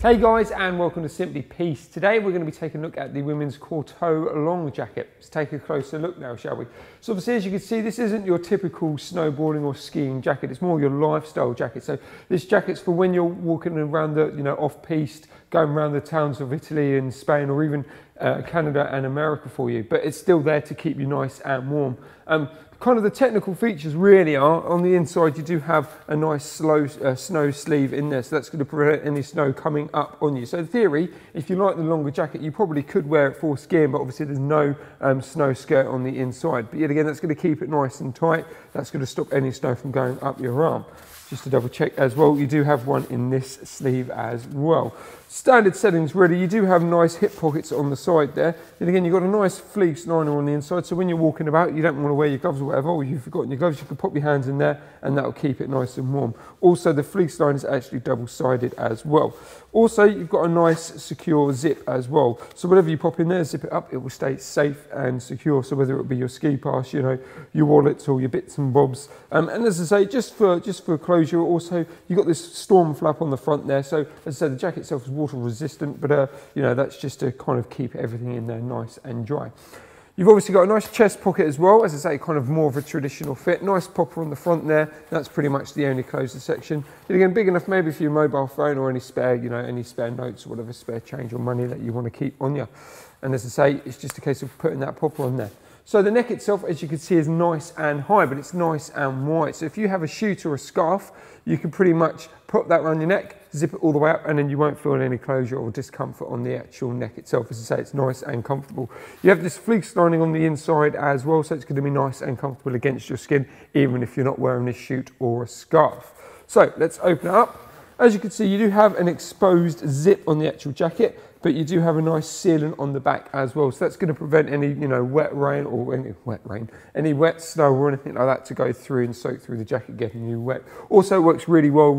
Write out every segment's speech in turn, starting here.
Hey guys, and welcome to SimplyPiste. Today we're going to be taking a look at the Women's Coteaux Long Jacket. Let's take a closer look now, shall we? So obviously, as you can see, this isn't your typical snowboarding or skiing jacket. It's more your lifestyle jacket. So this jacket's for when you're walking around the, off-piste, going around the towns of Italy and Spain, or even Canada and America for you. But it's still there to keep you nice and warm. Kind of the technical features really are, on the inside you do have a nice snow sleeve in there, so that's going to prevent any snow coming up on you. So in theory, if you like the longer jacket, you probably could wear it for skiing, but obviously there's no snow skirt on the inside. But yet again, that's going to keep it nice and tight. That's going to stop any snow from going up your arm. Just to double check as well, you do have one in this sleeve as well. Standard settings really, you do have nice hip pockets on the side there. And again, you've got a nice fleece liner on the inside, so when you're walking about, you don't want to wear your gloves or whatever, or you've forgotten your gloves, you can pop your hands in there and that'll keep it nice and warm. Also, the fleece line is actually double-sided as well. Also, you've got a nice secure zip as well. So whatever you pop in there, zip it up, it will stay safe and secure. So whether it be your ski pass, your wallets or your bits and bobs. And as I say, just for closure, also, you've got this storm flap on the front there. So as I say, the jacket itself is water resistant, but that's just to kind of keep everything in there nice and dry. You've obviously got a nice chest pocket as well, as I say, kind of more of a traditional fit. Nice popper on the front there. That's pretty much the only closer section. And again, big enough maybe for your mobile phone or any spare, any spare notes or whatever, spare change or money that you want to keep on you. And as I say, it's just a case of putting that popper on there. So the neck itself, as you can see, is nice and high, but it's nice and wide. So if you have a shoot or a scarf, you can pretty much put that around your neck, zip it all the way up, and then you won't feel any closure or discomfort on the actual neck itself. As I say, it's nice and comfortable. You have this fleece lining on the inside as well, so it's going to be nice and comfortable against your skin, even if you're not wearing a shoot or a scarf. So let's open it up. As you can see, you do have an exposed zip on the actual jacket, but you do have a nice sealant on the back as well. So that's going to prevent any, wet rain or any wet snow or anything like that to go through and soak through the jacket, getting you wet. Also, it works really well,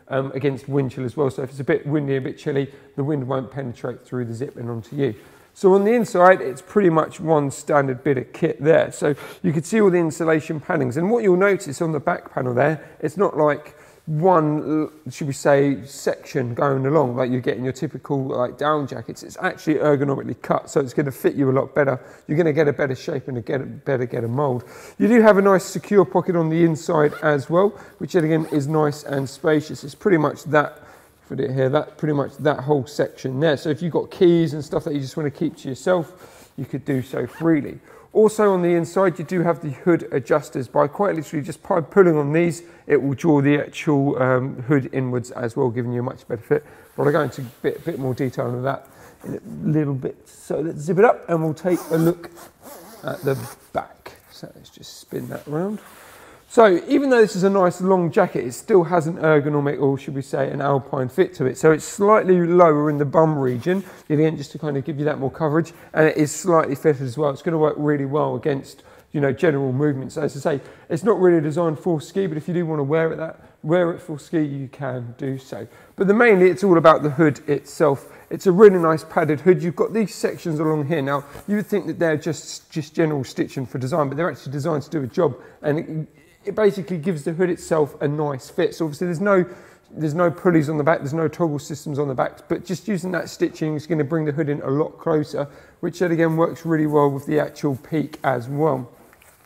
against wind chill as well. So if it's a bit windy, a bit chilly, the wind won't penetrate through the zip and onto you. So on the inside, it's pretty much one standard bit of kit there. So you can see all the insulation panelings. And what you'll notice on the back panel there, it's not like one, should we say, section going along like you get in your typical down jackets. It's actually ergonomically cut, so it's going to fit you a lot better. You're going to get a better shape and get a mold. You do have a nice secure pocket on the inside as well, which again is nice and spacious. It's pretty much that, put it here, pretty much that whole section there. So if you've got keys and stuff that you just want to keep to yourself, you could do so freely. Also on the inside, you do have the hood adjusters. By quite literally just by pulling on these, it will draw the actual hood inwards as well, giving you a much better fit. But I'll go into a bit more detail on that in a little bit. So let's zip it up and we'll take a look at the back. So let's just spin that around. So even though this is a nice long jacket, it still has an ergonomic, or should we say an alpine fit to it. So it's slightly lower in the bum region, again, just to kind of give you that more coverage, and it is slightly fitted as well. It's going to work really well against, general movements. So as I say, it's not really designed for ski, but if you do want to wear it for ski, you can do so. But mainly it's all about the hood itself. It's a really nice padded hood. You've got these sections along here. Now, you would think that they're just general stitching for design, but they're actually designed to do a job, and it basically gives the hood itself a nice fit. So obviously there's no pulleys on the back, there's no toggle systems on the back, but just using that stitching is going to bring the hood in a lot closer, which then again works really well with the actual peak as well.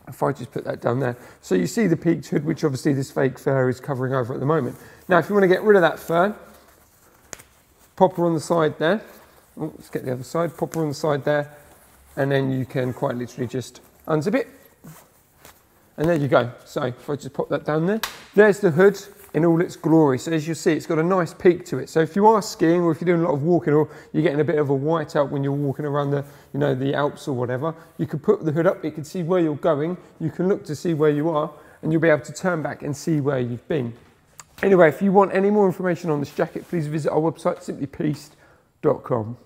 If I just put that down there. So you see the peaked hood, which obviously this fake fur is covering over at the moment. Now if you want to get rid of that fur, popper on the side there. Oh, let's get the other side, popper on the side there, and then you can quite literally just unzip it. And there you go. So if I just pop that down there, there's the hood in all its glory. So as you see, it's got a nice peak to it. So if you are skiing, or if you're doing a lot of walking, or you're getting a bit of a whiteout when you're walking around the, the Alps or whatever, you can put the hood up, it can see where you're going, you can look to see where you are, and you'll be able to turn back and see where you've been. Anyway, if you want any more information on this jacket, please visit our website, simplypiste.com.